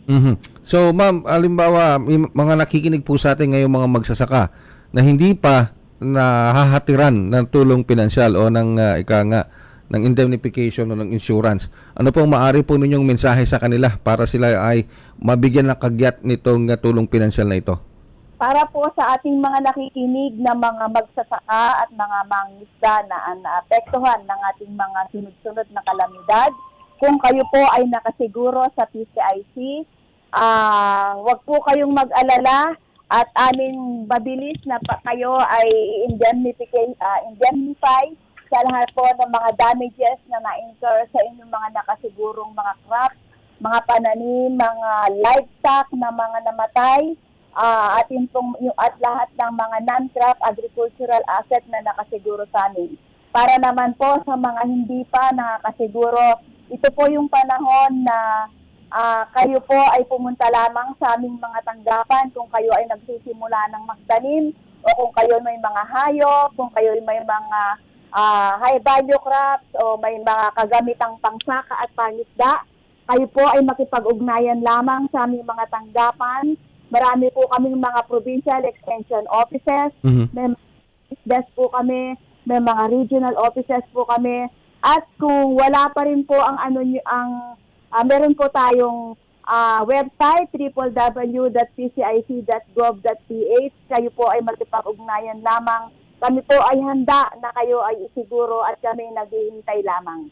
Mhm. So ma'am, halimbawa may mga nakikinig po sa atin ngayong mga magsasaka na hindi pa nahahatiran ng tulong pinansyal o ng ika nga ng indemnification o ng insurance. Ano pong maaari po ninyong mensahe sa kanila para sila ay mabigyan ng kagyat nitong tulong pinansyal na ito? Para po sa ating mga nakikinig na mga magsasaka at mga mangingisda na naapektuhan ng ating mga sunod-sunod na kalamidad, kung kayo po ay nakasiguro sa PCIC, wag po kayong mag-alala at amin mabilis na kayo ay indemnify sa lahat po ng mga damages na na-incur sa inyong mga nakasigurong mga crops, mga pananim, mga livestock na mga namatay, at lahat ng mga non-crop agricultural asset na nakasiguro sa amin. Para naman po sa mga hindi pa nakakasiguro, ito po yung panahon na kayo po ay pumunta lamang sa aming mga tanggapan kung kayo ay nagsisimula ng magtanim o kung kayo may mga hayop, kung kayo may mga high value crops o may mga kagamitang pangsaka at pangisda. Kayo po ay makipag-ugnayan lamang sa aming mga tanggapan. Marami po kaming mga provincial extension offices, Mhm. may desk po kami, may mga regional offices po kami. At kung wala pa rin po meron po tayong website www.pcic.gov.ph. Kayo po ay magkipag-ugnayan lamang. Kami po ay handa na kayo ay isiguro at kami naghihintay lamang.